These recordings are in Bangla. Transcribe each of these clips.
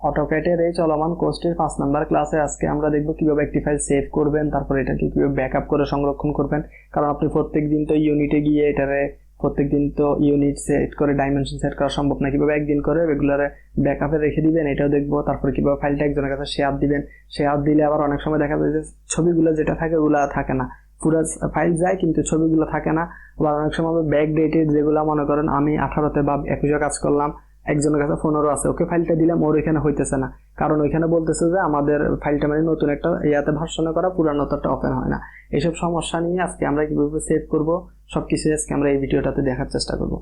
অটোক্যাডের এই চলমান কোর্সটির 5 নাম্বার ক্লাসে আজকে আমরা দেখব কিভাবে একটি ফাইল সেভ করবেন, তারপর এটাকে কিভাবে ব্যাকআপ করে সংরক্ষণ করবেন। কারণ আপনি প্রত্যেকদিন তো ইউনিটে গিয়ে এটারে প্রত্যেকদিন তো ইউনিট সেট করে ডাইমেনশন সেট করা সম্ভব না। কিভাবে একদিন করে রেগুলারে ব্যাকআপে রেখে দিবেন এটাও দেখবো। তারপর কিভাবে ফাইলটা একজনের কাছে শেয়ার দিবেন, শেয়ার দিলে আবার অনেক সময় দেখা যায় যে ছবিগুলো যেটা থাকে ওগুলো থাকে না, পুরো ফাইল যায় কিন্তু ছবিগুলো থাকে না। আবার অনেক সময় ব্যাক ডেটেড যেগুলো মনে করেন আমি 18তে বা 21 কাজ করলাম, একজনের কাছে 15 আছে, ওকে ফাইলটা দিলাম, ওর এখানে হইতেছে না, কারণ ওইখানে বলতেছে যে আমাদের ফাইলটা মানে নতুন একটা ইয়াতে ভার্সনে করা, পুরানোটা ওপেন হয় না। এইসব সমস্যা নিয়ে আজকে আমরা কিভাবে সেভ করব সবকিছু আজকে আমরা এই ভিডিওটাতে দেখার চেষ্টা করব।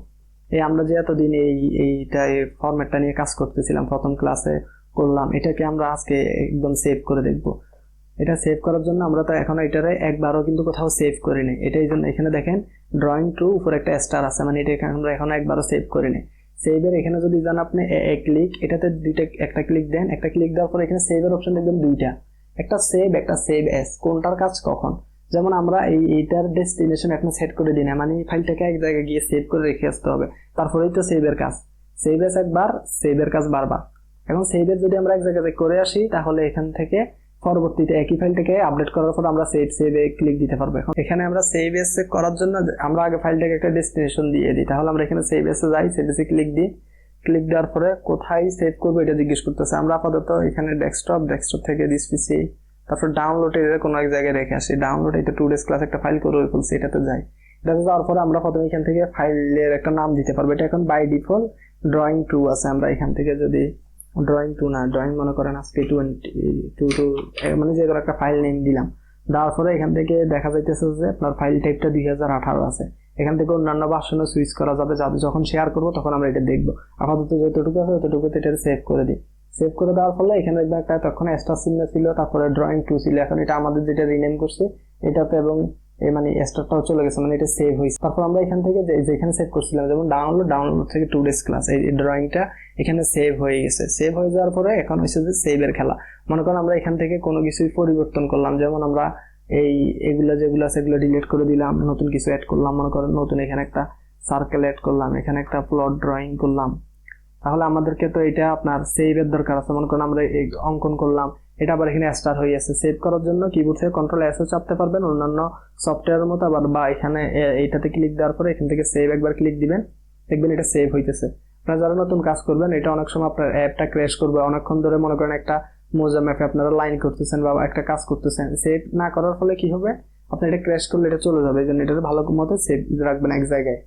আমরা যে এতদিন এইটা ফরম্যাটটা নিয়ে কাজ করতেছিলাম, প্রথম ক্লাসে করলাম, এটাকে আমরা আজকে একদম সেভ করে দেখব। এটা সেভ করার জন্য আমরা তো এখন এটারে একবারও কিন্তু কোথাও সেভ করিনি। এটাই জন্য এখানে দেখেন ড্রয়িং টু উপরে একটা স্টার আছে, মানে এটা আমরা এখন একবারও সেভ করিনি। সেভের এখানে যদি যান আপনি ক্লিক, এটাতে একটা ক্লিক দেন, একটা ক্লিক দেওয়ার পর এখানে সেভের অপশন দেখবেন দুইটা, একটা সেভ একটা সেভ এস। কোনটার কাজ কখন? যেমন আমরা এইটার ডেস্টিনেশন এখন সেট করে দিই না, মানে ফাইলটাকে এক জায়গায় গিয়ে সেভ করে রেখে আসতে হবে, তারপরেই তো সেভের কাজ। সেভ এস একবার, সেভের কাজ বারবার। এখন সেভের যদি আমরা এক জায়গায় করে আসি তাহলে এখান থেকে পরবর্তীতে একই ফাইলটাকে আপডেট করার পর আমরা সেভে ক্লিক দিতে পারবো। এখন এখানে আমরা সেভ এস করার জন্য আমরা আগে ফাইলটাকে একটা ডেস্টিনেশন দিয়ে দিই, তাহলে আমরা এখানে সেভ এসে যাই, সেভ এসে ক্লিক দিই। ক্লিক দেওয়ার পরে কোথায় সেভ করবো এটা জিজ্ঞেস করতেছে। আমরা আপাতত এখানে ডেস্কটপ থেকে দিস পিসি, তারপর ডাউনলোড এর কোনো এক জায়গায় রেখে আসি। ডাউনলোড এটা 2 ডেজ ক্লাস একটা ফাইল করে ফেলছি, এটাতে যাই। এটাতে যাওয়ার পরে আমরা প্রথমে এখান থেকে ফাইলের একটা নাম দিতে পারবো। এটা এখন বাই ডিফল্ট ড্রয়িং 2 আছে। আমরা এখান থেকে যদি ড্রয়িং 2 না, ড্রয়িং মনে করেন আজকে 22 মানে যে কোনো একটা ফাইল নেম দিলাম। দেওয়ার পরে এখান থেকে দেখা যাইতেছে যে আপনার ফাইল টাইপটা 2018 আছে। এখান থেকে অন্যান্য ভার্সনে সুইচ করা যাবে, যাতে যখন শেয়ার করবো তখন আমরা এটা দেখবো। আপাতত যতটুকু আছে ততটুকুতে এটা সেভ করে দিই। সেভ করে দেওয়ার ফলে এখানে দেখবেন একটা তখন স্টার চিহ্ন ছিল, তারপরে ড্রয়িং 2 ছিল। এখন এটা আমাদের যেটা রিনেম করছে এটাতে, এবং মানে স্টারটাও চলে গেছে, মানে এটা সেভ হয়েছে। তারপর আমরা এখান থেকে যেখানে সেভ করছিলাম, যেমন ডাউনলোড থেকে 2 ডেজ ক্লাস, এই ড্রয়িংটা এখানে সেভ হয়ে গেছে। সেভ হয়ে যাওয়ার পরে এখন হচ্ছে যে সেভের খেলা। মনে করেন আমরা এখান থেকে কোনো কিছুই পরিবর্তন করলাম, যেমন আমরা এগুলো যেগুলো আছে এগুলো ডিলিট করে দিলাম, নতুন কিছু অ্যাড করলাম। মনে করেন নতুন এখানে একটা সার্কেল অ্যাড করলাম, এখানে একটা প্লট ড্রয়িং করলাম। তাহলে আমাদেরকে তো এটা আপনার সেভের দরকার আছে। মনে করেন আমরা অঙ্কন করলাম, এটা আবার এখানে স্টার হয়ে আছে। সেভ করার জন্য কিবোর্ড থেকে কন্ট্রোল এস ও চাপতে পারবেন, অন্যান্য সফটওয়্যারের মতো। আবার বা এখানে এইটাতে ক্লিক দেওয়ার পরে এখান থেকে সেভ একবার ক্লিক দিবেন, দেখবেন এটা সেভ হইতেছে। আপনারা যারা নতুন কাজ করবেন, এটা অনেক সময় আপনার অ্যাপটা ক্র্যাশ করবে অনেকক্ষণ ধরে। মনে করেন একটা মোজা ম্যাপে আপনারা লাইন করতেছেন বা একটা কাজ করতেছেন, সেভ না করার ফলে কি হবে, আপনি এটা ক্র্যাশ করলে এটা চলে যাবে। এই জন্য এটা ভালো মতো সেভ রাখবেন এক জায়গায়।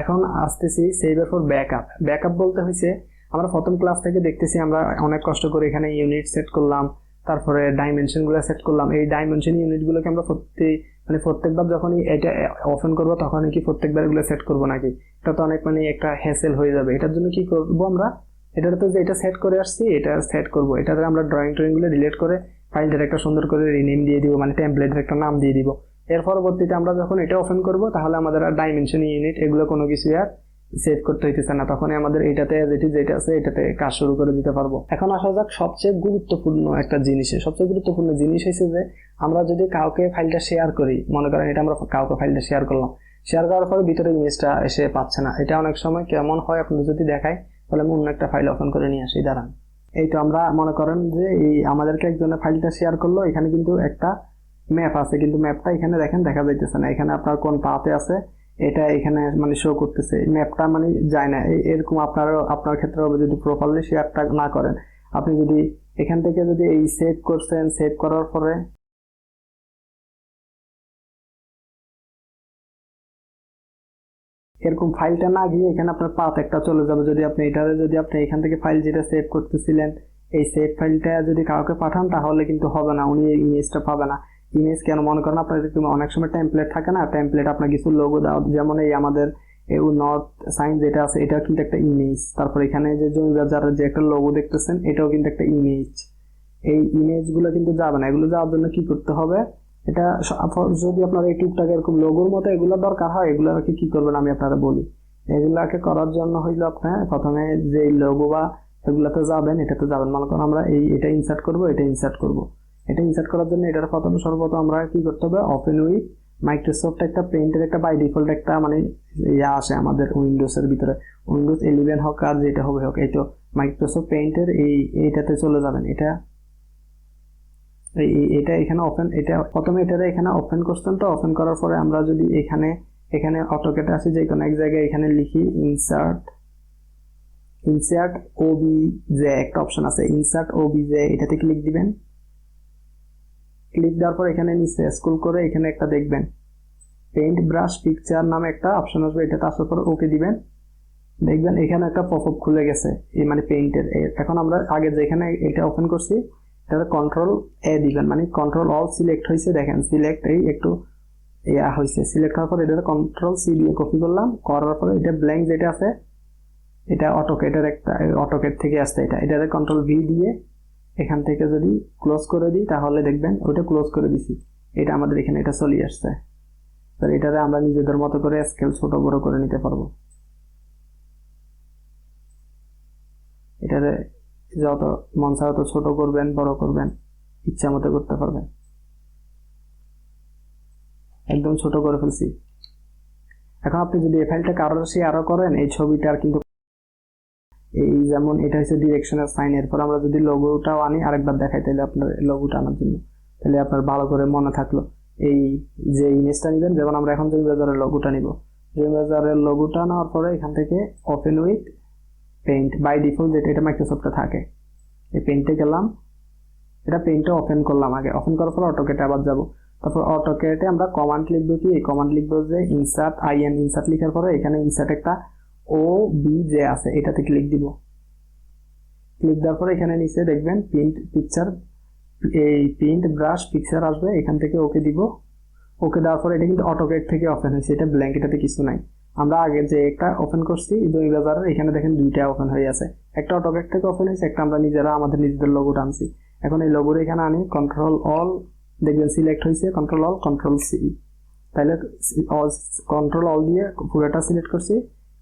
এখন আসতেছি সেভের পর ব্যাকআপ। ব্যাকআপ বলতে হয়েছে আমরা প্রথম ক্লাস থেকে দেখতেছি আমরা অনেক কষ্ট করে এখানে ইউনিট সেট করলাম, তারপরে ডাইমেনশন গুলো সেট করলাম। এই ডাইমেনশন ইউনিট গুলোকে আমরা প্রত্যেকবার যখনই এটা ওপেন করবো তখন কি প্রত্যেকবার এগুলো সেট করবো নাকি? এটা তো অনেক মানে একটা হ্যাসেল হয়ে যাবে। এটার জন্য কি করবো আমরা, এটাতে যে এটা সেট করে আসছি এটা সেট করবো। এটাতে আমরা ড্রয়িং গুলো ডিলিট করে ফাইলটার একটা সুন্দর করে রিনেম দিয়ে দিব, মানে টেমপ্লেটের একটা নাম দিয়ে দিব। এর পরবর্তীতে আমরা যখন এটা ওপেন করব তাহলে আমাদের আর ডাইমেনশন ইউনিট এগুলো কোনো কিছু আর সেভ করতে হইতেছে না। তখন আমাদের এটাতে যেটা আছে এটাতে কাজ শুরু করে দিতে পারবো। এখন আসা যাক সবচেয়ে গুরুত্বপূর্ণ একটা জিনিসে। সবচেয়ে গুরুত্বপূর্ণ জিনিস হচ্ছে যে আমরা যদি কাউকে ফাইলটা শেয়ার করি, মনে করেন এটা আমরা কাউকে ফাইলটা শেয়ার করলাম, শেয়ার করার পরে ভিতরে ইমেজটা এসে পাচ্ছে না। এটা অনেক সময় কেমন হয় আপনাদের যদি দেখাই, তাহলে আমি অন্য একটা ফাইল ওপেন করে নিয়ে আসি। দাঁড়ান, এই তো আমরা মনে করেন যে এই আমাদেরকে একজনের ফাইলটা শেয়ার করলো, এখানে কিন্তু একটা ম্যাপ আছে, কিন্তু ম্যাপটা এখানে দেখেন দেখা যাইতেছে না। এখানে আপনার কোন পাতে আছে এটা এখানে মানে শো করতেছে, ম্যাপটা মানে যায় না। এরকম আপনার ক্ষেত্রে হবে যদি প্রপারলি শেয়ারটা না করেন। আপনি যদি এখান থেকে যদি এই সেভ করছেন, সেভ করার পরে এরকম ফাইলটা না গিয়ে এখানে আপনার পাথ একটা চলে যাবে। যদি আপনি এখান থেকে ফাইল যেটা সেভ করতেছিলেন এই সেভ ফাইলটা যদি কাউকে পাঠান তাহলে কিন্তু হবে না, উনি এই ইমেজটা পাবে না। ইমেজ কেন, মনে করেন আপনার অনেক সময় টেমপ্লেট থাকে না, টেমপ্লেট আপনার কিছু লোগো দাও, যেমন এই আমাদের নর্থ সাইন যেটা আছে এটাও কিন্তু একটা ইমেজ। তারপর এখানে যে জমি বাজারের যে একটা লোগো দেখতেছেন এটাও কিন্তু একটা ইমেজ। এই ইমেজগুলো কিন্তু যাবে না। এগুলো যাওয়ার জন্য কি করতে হবে, এটা যদি আপনার এই টুকটাক এরকম লোগোর মতো এগুলো দরকার হয়, এগুলোকে কি করবেন আমি আপনারা বলি। এগুলাকে করার জন্য হইলো আপনার প্রথমে যে লোগো বা এগুলাতে যাবেন, এটাতে যাবেন। মনে করেন আমরা এটা ইনসার্ট করবো, এটা ইনসার্ট করার জন্য এটার সর্বপ্রথম আমরা কি করতে হবে, ওপেন উইথ মাইক্রোসফট একটা পেইন্টের একটা বাই ডিফল্ট একটা মানে আসে আমাদের উইন্ডোজ এর ভিতরে, উইন্ডোজ 11 হোক আর যেটা হবে হোক, এই তো মাইক্রোসফট পেইন্টের এইটাতে চলে যাবেন। এটা এখানে ওপেন, এটা প্রথমে এটা এখানে ওপেন করছেন। তো ওপেন করার পরে আমরা যদি এখানে অটোক্যাডে আসি, যে কোনো এক জায়গায় এখানে লিখি ইনসার্ট ওবিজে, একটা অপশন আছে ইনসার্ট ওবিজে, এটাতে ক্লিক দিবেন। ক্লিক দেওয়ার পর এখানে নিচে স্ক্রল করে এখানে একটা দেখবেন পেইন্ট ব্রাশ পিকচার নামে একটা অপশন আসবে, এটাতে আসার পর ওকে দিবেন। দেখবেন এখানে একটা পপআপ খুলে গেছে, এই মানে পেইন্টের। এখন আমরা আগে যেখানে এটা ওপেন করছি এটা কন্ট্রোল এ দিবেন, মানে কন্ট্রোল অল সিলেক্ট হয়েছে, দেখেন সিলেক্ট এই একটু হয়েছে। সিলেক্ট হওয়ার পর এটা কন্ট্রোল সি দিয়ে কপি করলাম, করার পরে এটা ব্ল্যাঙ্ক যেটা আছে এটা অটোক্যাডের একটা অটোক্যাড থেকে আসছে, এটাতে কন্ট্রোল ভি দিয়ে এখান থেকে যদি ক্লোজ করে দিই তাহলে দেখবেন ওইটা ক্লোজ করে দিছি, এটা আমাদের এখানে এটা চলে আসছে। তো এটারে আমরা নিজেদের মতো করে স্কেল ছোট বড় করে নিতে পারবো। এটারে যত মন চায় তত ছোট করবেন, বড় করবেন, ইচ্ছা মতো করতে পারবেন। একদম ছোট করে ফেলছি। এখন আপনি যদি এই ফাইলটা কারোর শেয়ারও করেন, এই ছবিটার কিন্তু এই যেমন এটা হচ্ছে ডিরেকশনাল সাইন, এরপর আমরা যদি লোগোটাও আনি আরেকবার দেখাই, তাহলে আপনার লোগোটা আনার জন্য, তাহলে আপনার ভালো করে মনে থাকলো। এই যে ইমেজটা নেবেন, যেমন আমরা এখন জমি বাজারের লোগোটা নিব, জমি বাজারের লোগোটা নেওয়ার পরে এখান থেকে open with paint by default, যেটা এটা মাইক্রোসফটে থাকে, এই পেইন্টে গেলাম, এটা পেইন্টটা ওপেন করলাম। আগে ওপেন করার পর অটোক্যাডে আবার যাব, তারপর অটোক্যাডে আমরা কমান্ড লিখবো, কি কমান্ড লিখবো যে ইনসার্ট ইনসার্ট লিখার পরে এখানে ইনসার্ট একটা ও বি যে আছে, এটাতে ক্লিক দিব। ক্লিক দেওয়ার পরে এখানে নিচে দেখবেন প্রিন্ট পিকচার, এই প্রিন্ট ব্রাশ পিকচার আসবে, এখান থেকে ওকে দিব। ওকে দেওয়ার পরে এটা কিন্তু অটোক্যাড থেকে ওপেন হয়েছে, এটা ব্ল্যাঙ্ক, এটাতে কিছু নাই। আমরা আগে যে একটা ওপেন করছি জমি বাজারের, এখানে দেখেন দুইটা ওপেন হয়ে আছে, একটা অটোক্যাড থেকে ওপেন হয়েছে, একটা আমরা নিজেরা আমাদের নিজেদের লোগোটা আনছি। এখন এই লোগোর এখানে আনি কন্ট্রোল অল, দেখবেন সিলেক্ট হয়েছে, কন্ট্রোল অল কন্ট্রোল সি, তাহলে কন্ট্রোল অল দিয়ে পুরোটা সিলেক্ট করছি,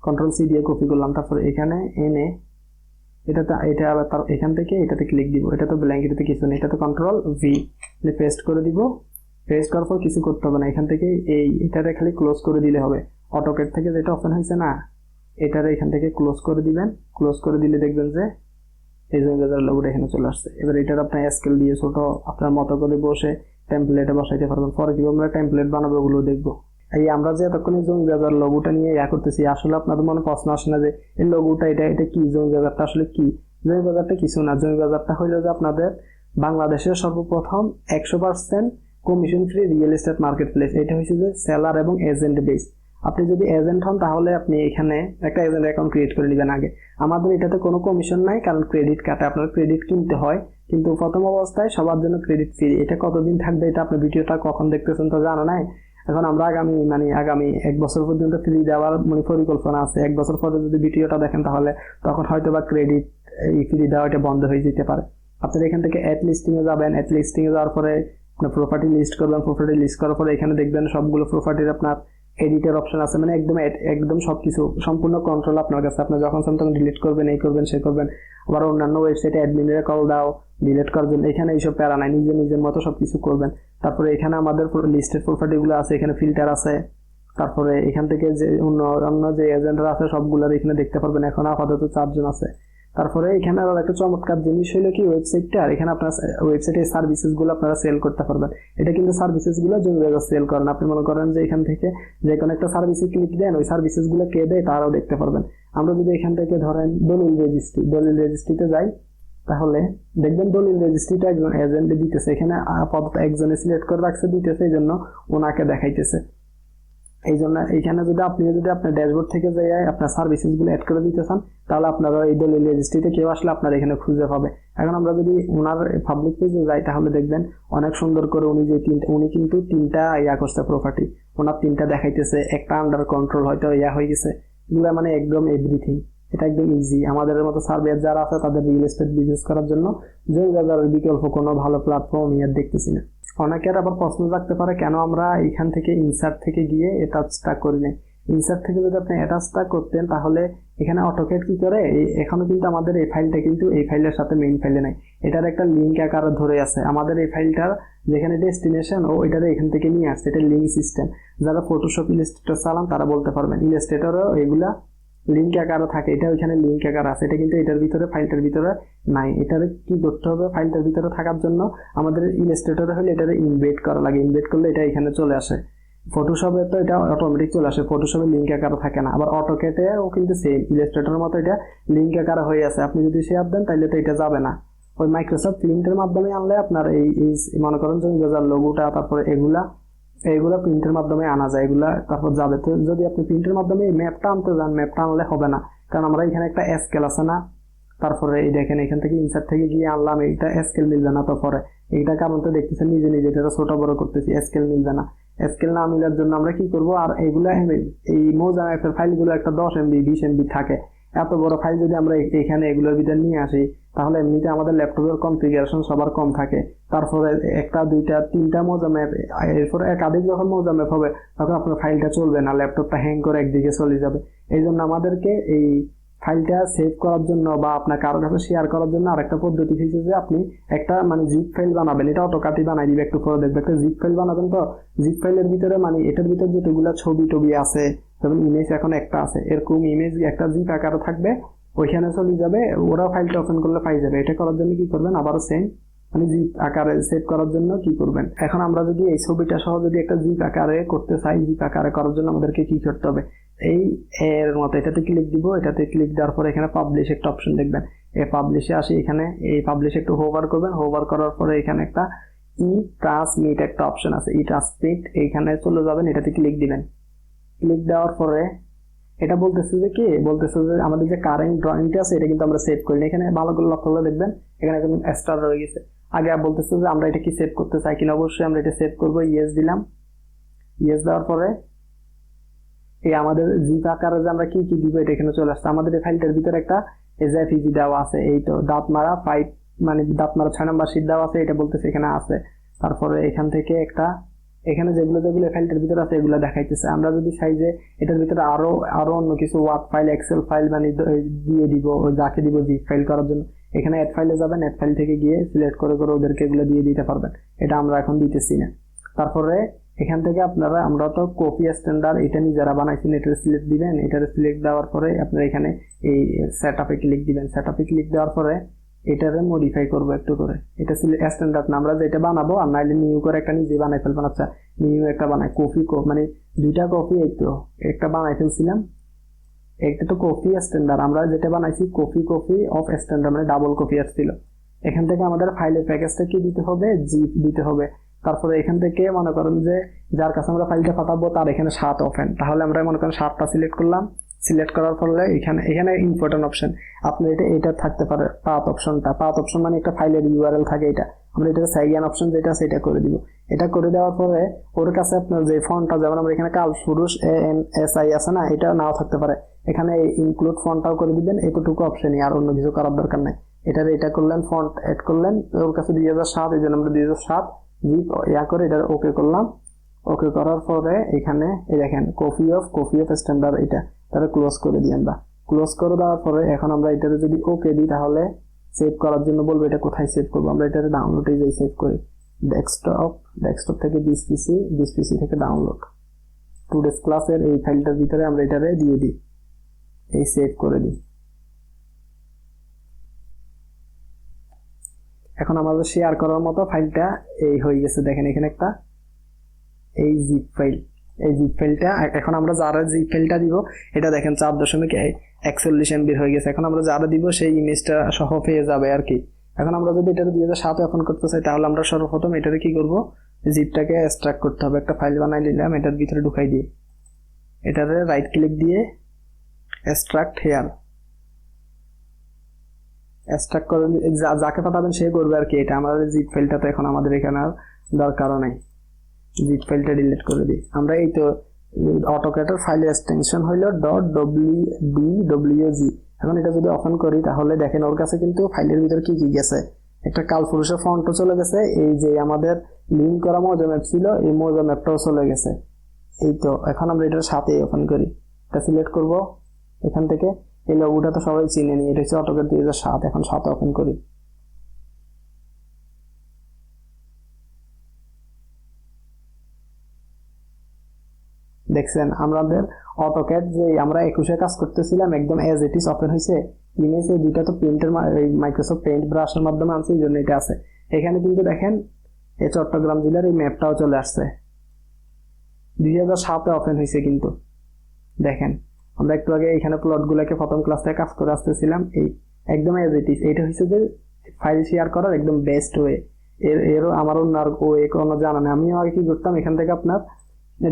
কন্ট্রোল সি দিয়ে কপি করলাম। তারপর এখানে এনে এটা আবার তার এখান থেকে এটাতে ক্লিক দিব, এটা তো ব্ল্যাঙ্ক, এটাতে কিছু নেই, এটাতে কন্ট্রোল ভি পেস্ট করে দিব। পেস্ট করার পর কিছু করতে হবে না, এখান থেকে এটাতে খালি ক্লোজ করে দিলে হবে। অটোক্যাড থেকে যেটা ওপেন হয়েছে না, এটারে এখান থেকে ক্লোজ করে দিবেন। ক্লোজ করে দিলে দেখবেন যে এই জমি বাজার লোগোটা এখানে চলে আসছে। এবার এটার আপনার স্কেল দিয়ে ছোট আপনার মতো করে বসে টেমপ্লেটে বসাইতে পারবেন। পরে কিভাবে আমরা টেমপ্লেট বানাবো ওগুলো দেখবো। এই আমরা যে এতক্ষণ জমি বাজার লোগোটা নিয়ে করতেছি, আসলে আপনাদের মনে প্রশ্ন আসে না যে এই লোগোটা এটা কি, জমি বাজারটা আসলে কি? জমি বাজারটা কিছু না, জমি বাজারটা হইলো যে আপনাদের বাংলাদেশের সর্বপ্রথম 100% commission free real estate market place. এটা হচ্ছে যে সেলার এবং এজেন্ট বেস। আপনি যদি এজেন্ট হন তাহলে আপনি এখানে একটা এজেন্ট অ্যাকাউন্ট ক্রিয়েট করে নেবেন আগে। আমাদের এটাতে কোনো কমিশন নাই, কারণ ক্রেডিট কার্ডে আপনার ক্রেডিট কিনতে হয়, কিন্তু প্রথম অবস্থায় সবার জন্য ক্রেডিট ফ্রি। এটা কতদিন থাকবে এটা আপনি ভিডিওটা কখন দেখতেছেন তো জানো নাই। এখন আমরা আগামী 1 বছর পর্যন্ত ফ্রি দেওয়ার পরিকল্পনা আছে। 1 বছর পরে যদি ভিডিওটা দেখেন তাহলে তখন হয়তো বা ক্রেডিট ফ্রি দেওয়া এটা বন্ধ হয়ে যেতে পারে। আপনারা এখান থেকে অ্যাড লিস্টিং এ যাবেন, অ্যাড লিস্টিং এ যাওয়ার পরে আপনার প্রপার্টি লিস্ট করবেন। প্রপার্টি লিস্ট করার পরে এখানে দেখবেন সবগুলো প্রপার্টির আপনার এডিটের অপশন আছে, মানে একদম সবকিছু সম্পূর্ণ কন্ট্রোল আপনার কাছে। আপনি যখন তখন ডিলিট করবেন, এই করবেন সে করবেন। আবার অন্যান্য ওয়েবসাইটে অ্যাডমিনের কল দাও ডিলিট করার জন্য, এখানে এইসব প্যারা নাই, নিজের মতো সবকিছু করবেন। তারপরে এখানে আমাদের লিস্টেড প্রপার্টি গুলো আছে, এখানে ফিল্টার আছে। তারপরে এখান থেকে যে অন্য যে এজেন্টরা আছে সবগুলোর এখানে দেখতে পারবেন। এখন আপাতত 4 জন আছে। তারপরে এখানে আরো একটা চমৎকার জিনিস হলো কি, ওয়েবসাইটটা, আর এখানে আপনার ওয়েবসাইটে সার্ভিসেস গুলো আপনারা সেল করতে পারবেন। এটা কিন্তু সার্ভিসেস গুলো জমি বাজার সেল করেন। আপনি মনে করেন যে এখান থেকে যে কোনো একটা সার্ভিসে ক্লিক দেন, ওই সার্ভিসেস গুলো কে দেয় তারাও দেখতে পারবেন। আমরা যদি এখান থেকে ধরেন দলিল রেজিস্ট্রিতে যাই, তাহলে দেখবেন দলিল রেজিস্ট্রিটা একজন এজেন্ট দিতেছে। এখানে আপাতত একজনে সিলেক্ট করে রাখছে, দিতেছে, এই জন্য ওনাকে দেখাইতেছে। এই জন্য এইখানে যদি আপনার ড্যাশবোর্ড থেকে যাই আপনার সার্ভিসেস গুলো অ্যাড করে দিতে চান, তাহলে আপনারা এই দলিল রেজিস্ট্রিতে কেউ আসলে আপনার এখানে খুঁজে পাবে। এখন আমরা যদি ওনার পাবলিক পেজে যাই, তাহলে দেখবেন অনেক সুন্দর করে উনি কিন্তু 3টা করছে প্রপার্টি, ওনার 3টা দেখাইতেছে, একটা আন্ডার কন্ট্রোল হয়তো হয়ে গেছে। এগুলো মানে একদম এভরিথিং, এটা একদম ইজি। আমাদের মতো সার্ভেয়ার যারা আছে তাদের রিয়েল এস্টেট বিজনেস করার জন্য জমি বাজারের বিকল্প কোনো ভালো প্ল্যাটফর্ম আর দেখতেছি না। অনেকের আবার প্রশ্ন থাকতে পারে কেন আমরা এখান থেকে ইনসার্ট থেকে গিয়ে অ্যাটাচটা করি না। ইনসার্ট থেকে যদি আপনি অ্যাটাচটা করতেন তাহলে এখানে অটোক্যাড কি করে, এখনো কিন্তু আমাদের এই ফাইলটা কিন্তু এই ফাইলের সাথে মেইন ফাইলে নাই, এটার একটা লিঙ্ক আকারে ধরে আছে। আমাদের এই ফাইলটার যেখানে ডেস্টিনেশন ও এটারে এখান থেকে নিয়ে আসছে, এটা লিঙ্ক সিস্টেম। যারা ফটোশপ ইলাস্ট্রেটর চালান তারা বলতে পারবেন, ইলাস্ট্রেটরও এগুলা লিঙ্ক আকারে থাকে, এটা ওইখানে লিঙ্ক আকার আছে, এটা কিন্তু এটার ভিতরে ফাইলটার ভিতরে নাই। এটারে কি করতে হবে, ফাইলটার ভিতরে থাকার জন্য আমাদের ইলাস্ট্রেটরে হলে এটারে ইনভেট করা লাগে, ইনভেট করলে এটা এখানে চলে আসে। ফটোশপে তো এটা অটোমেটিক চলে আসে, ফটোশপে লিঙ্ক আকারে থাকে না। আবার অটোক্যাডেও কিন্তু সেম ইলাস্ট্রেটরের মতো এটা লিঙ্ক আকারে হয়ে আছে, আপনি যদি শেয়ার দেন তাহলে তো এটা যাবে না। ওই মাইক্রোসফট প্রিন্টের মাধ্যমে আনলে আপনার এই মনে করেন জমি বাজার লোগোটা, তারপরে এইগুলা প্রিন্টের মাধ্যমে আনা যায়, এগুলা তারপর যাবে। তো যদি আপনি প্রিন্টের মাধ্যমে এই ম্যাপটা আনতে যান, ম্যাপটা আনলে হবে না, কারণ আমরা এখানে একটা স্কেল আছে না, তারপরে এই দেখেন এখান থেকে ইনসার্ট থেকে গিয়ে আনলাম, এইটা স্কেল মিলবে না। তারপরে এইটা কারণ তো দেখতেছেন নিজে নিজে এটা ছোট বড় করতেছি, স্কেল মিলবে না। স্কেল না মিলার জন্য আমরা কি করব, আর এইগুলা এই মোজা ম্যাপের ফাইলগুলো একটা 10 MB 20 MB থাকে, এত বড় ফাইল যদি আমরা এখানে এগুলোর ভিতরে নিয়ে আসি, তাহলে এমনিতে আমাদের ল্যাপটপের কনফিগারেশন সবার কম থাকে। তারপরে একটা দুইটা তিনটা মোজা ম্যাপ, এরপর একাধিক যখন মোজা ম্যাপ হবে তখন আপনার ফাইলটা চলবে না, ল্যাপটপটা হ্যাং করে একদিকে চলে যাবে। এই জন্য আমাদেরকে এই ফাইলটা সেভ করার জন্য বা আপনার কারোর কাছে শেয়ার করার জন্য আরেকটা পদ্ধতি হচ্ছে যে আপনি একটা জিপ ফাইল বানাবেন, এটা অটোকাটি বানাই দিবে, একটু পরে দেখবে। একটা জিপ ফাইল বানাবেন, তো জিপ ফাইলের ভিতরে এটার ভিতরে যতগুলো ছবি টবি আছে, যেমন ইমেজ এখন একটা আছে, এরকম ইমেজ একটা জিপ আকারে থাকবে, ওইখানে চলে যাবে, ওরা ফাইলটা ওপেন করলে পাই যাবে। এটা করার জন্য কি করবেন, আবারও সেম জিপ আকারে সেভ করার জন্য কি করবেন, এখন আমরা যদি এই ছবিটা সহ যদি একটা জিপ আকারে করতে চাই, জিপ আকারে করার জন্য আমাদেরকে কি করতে হবে, এই এর মতো এটাতে ক্লিক দিব, এটাতে ক্লিক দেওয়ার পরে এখানে পাবলিশ একটা অপশন দেখবেন, এই পাবলিশে আসি, এখানে এই পাবলিশে একটু হোভার করবেন, হোভার করার পরে এখানে একটা ট্রান্সমিট একটা অপশন আছে, ট্রান্সমিট, এইখানে চলে যাবেন, এটাতে ক্লিক দিবেন। ক্লিক দেওয়ার পরে এটা বলতেছে যে কি বলতেছে যে আমাদের যে কারেন্ট ড্রয়িংটা আছে এটা কিন্তু আমরা সেভ করিনি, এখানে ভালো করে লক্ষ্য করলে দেখবেন এখানে একদম স্টার রয়ে গেছে। আগে বলতেছে যে আমরা এটা কি সেভ করতে চাই কিনা, অবশ্যই আমরা এটা সেভ করবো, ইয়েস দিলাম। ইয়েস দেওয়ার পরে এই আমাদের জিপ আকারে যে আমরা কি কি দিব এটা এখানে চলে আসছে। আমাদের এই ফাইলটার ভিতরে একটা এজএফইজি দেওয়া আছে, এই তো দাঁত মারা 5 দাঁত মারা 6 নম্বর শীট দেওয়া আছে, এটা বলতেছে এখানে আছে। তারপরে এখান থেকে একটা এখানে যেগুলো ফাইলটার ভিতরে আছে এগুলো দেখাইতেছে। আমরা যদি চাই যে এটার ভিতরে আরো অন্য কিছু ওয়ার্ড ফাইল, এক্সেল ফাইল দিয়ে দিব, যাকে দিব জিপ ফাইল করার জন্য, এখানে অ্যাড ফাইলে যাবেন, অ্যাড ফাইল থেকে গিয়ে সিলেক্ট করে ওদেরকে এগুলো দিয়ে দিতে পারবেন। এটা আমরা এখন দিতেছি না। তারপরে এখান থেকে আমরা তো কপি স্ট্যান্ডার্ড এটা নিজেরা বানাইছি, এটা সিলেক্ট দিবেন। এটা সিলেক্ট দেওয়ার পরে আপনারা এখানে এই সেটআপে ক্লিক দিবেন। সেটআপে ক্লিক দেওয়ার পরে এটারে মডিফাই করব একটু করে, এটা স্ট্যান্ডার্ড না, আমরা যেটা বানাবো আর নাইলে নিউ করে একটা নিজে বানাই ফেলবেন। আচ্ছা নিউ একটা বানাই, কপি দুইটা কপি, এই তো একটা বানাই ফেলছিলাম, একটা তো কপি স্ট্যান্ডার্ড, আমরা যেটা বানাইছি copy of standard, double copy আসছিল। এখান থেকে আমাদের ফাইলের প্যাকেজটা কি দিতে হবে, জিপ দিতে হবে। তারপরে এখান থেকে মনে করেন যে যার কাছে আমরা ফাইলটা পাঠাবো তার এখানে 7 ওপেন, তাহলে আমরা মনে করেন 7টা সিলেক্ট করলাম। সিলেক্ট করার ফলে এখানে ইম্পর্টেন্ট অপশন আপনার এটা থাকতে পারে, পাথ অপশন মানে একটা ফাইলের ইউআরএল থাকে, এটা আমরা এটা সাইগান অপশন যেটা আছে এটা করে দিব। এটা করে দেওয়ার পরে ওর কাছে আপনার যে ফন্টটা, যেমন আমরা এখানে কালপুরুষ ANSI আছে না, এটা নাও থাকতে পারে, এখানে ইনক্লুড ফন্টটাও করে দিবেন। এতটুকু অপশনই, আর অন্য কিছু করার দরকার নাই। এটা করলেন, ফন্ট এড করলেন, ওর কাছে 2007, এই জন্য আমরা 2007 জিপ করে এটা ওকে করলাম। ওকে করার পরে এখানে এই দেখেন কপি অফ স্ট্যান্ডার্ড, এটা তাহলে ক্লোজ করে দিই। আমরা ক্লোজ করে দেওয়ার পরে এখন আমরা এটাতে যদি ওকে দিই তাহলে সেভ করার জন্য বলবো, এটা কোথায় সেভ করবো, আমরা এটাতে ডাউনলোডে যাই সেভ করি, ডেস্কটপ থেকে দিস পিসি থেকে ডাউনলোড টুডেস ক্লাসের এই ফাইলটার ভিতরে আমরা এটারে দিয়ে দিই, এই সেভ করে দিই। এখন আমাদের শেয়ার করার মতো ফাইলটা এই হয়ে গেছে, দেখেন এখানে একটা এই জিপ ফাইলটা এখন আমরা যারা জিপ ফাইলটা দিব এটা দেখেন 4.41 MB হয়ে গেছে। এখন আমরা যারা দিব সেই ইমেজটা সহ পেয়ে যাবে আর কি। এখন আমরা যদি এটা 2007 ওপেন করতে চাই তাহলে আমরা সর্বপ্রথম এটারে কি করব, জিপটাকে এক্সট্রাক্ট করতে হবে। একটা ফাইল বানাই নিলাম, এটার ভিতরে ঢুকাই দিই, এটারে রাইট ক্লিক দিয়ে এক্সট্রাক্ট হেয়ার, এক্সট্রাক্ট করে যাকে পাঠাবেন সে করবে আর কি। এটা আমাদের জিপ ফাইলটা তো এখন আমাদের এখানে আর দরকারও নাই, জিপ ফাইলটা ডিলিট করে দিই। আমরা এই তো অটোক্যাডের ফাইল এক্সটেনশন হইল .dbwg। এখন এটা যদি ওপেন করি তাহলে দেখেন ওর কাছে কিন্তু ফাইলের ভিতরে কি কি গেছে, একটা কালপুরুষের ফন্টও চলে গেছে, এই যে আমাদের লিঙ্ক করা মোজা ম্যাপ ছিল এই মোজা ম্যাপটাও চলে গেছে। এই তো এখন আমরা এটার সাথে ওপেন করি, এটা সিলেক্ট করব এখান থেকে, এই লোগোটা তো সবাই চিনে নি, এটা হচ্ছে অটোক্যাড 2007। এখন 7 ওপেন করি, দেখছেন আমাদের অটোক্যাড যে আমরা 21-এ কাজ করতেছিলাম একদম এজ ইট ইজ ওপেন হয়েছে। ইমেজ এই দুইটা তো প্রিন্টের মাইক্রোসফট পেইন্ট ব্রাশের মাধ্যমে আনছে, এই জন্য এটা আছে। এখানে কিন্তু দেখেন এই চট্টগ্রাম জেলার এই ম্যাপটাও চলে আসছে, 2007-এ ওপেন হয়েছে। কিন্তু দেখেন আমরা একটু আগে এখানে প্লটগুলোকে প্রথম ক্লাস থেকে কাজ করে আসতেছিলাম, এই একদম এজ ইট ইজ। এটা হচ্ছে যে ফাইল শেয়ার করার একদম বেস্ট ওয়ে। এরও আমার অন্য আর ওয়ে কোনো জানা নেই। আমিও আগে কি করতাম, এখান থেকে আপনার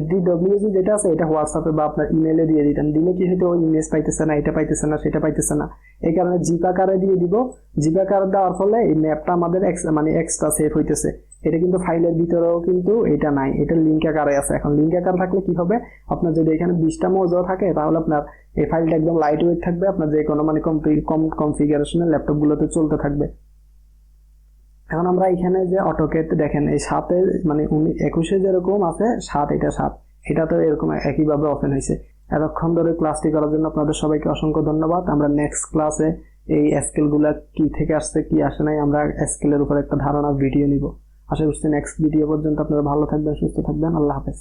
ডিডব্লিউজি যেটা আছে এটা হোয়াটসঅ্যাপে বা আপনার ইমেলে দিয়ে দিতাম, দিলে কি হয়তো ওই ইমেজ পাইতেছে না, এটা পাইতেছে না, সেটা পাইতেছে না। এই কারণে জিপ আকারে দিয়ে দিব। জিপ আকারে দেওয়ার ফলে এই ম্যাপটা আমাদের মানে এক্সট্রা সেভ হইতেছে। এটা কিন্তু ফাইলের ভিতরেও কিন্তু এটা নাই, এটা লিঙ্ক আকারে আছে। এখন লিঙ্ক আকার থাকলে কি হবে, আপনার যদি এখানে 20টা মৌজা থাকে তাহলে আপনার এই ফাইলটা একদম লাইট ওয়েট থাকবে, আপনার যে কোনো মানে কনফিগারেশনের ল্যাপটপগুলোতে চলতে থাকবে। এখন আমরা এখানে যে অটোক্যাড দেখেন এই 7-এ মানে 21-এ যেরকম আছে 7, এটা 7, এটা তো এরকম একইভাবে ওপেন হয়েছে। এতক্ষণ ধরে ক্লাসটি করার জন্য আপনাদের সবাইকে অসংখ্য ধন্যবাদ। আমরা নেক্সট ক্লাসে এই স্কেলগুলা কি থেকে আসছে কি আসে নাই, আমরা স্কেলের উপর একটা ধারণা ভিডিও নিব। আশা করছি নেক্সট ভিডিও পর্যন্ত আপনারা ভালো থাকবেন, সুস্থ থাকবেন। আল্লাহ হাফেজ।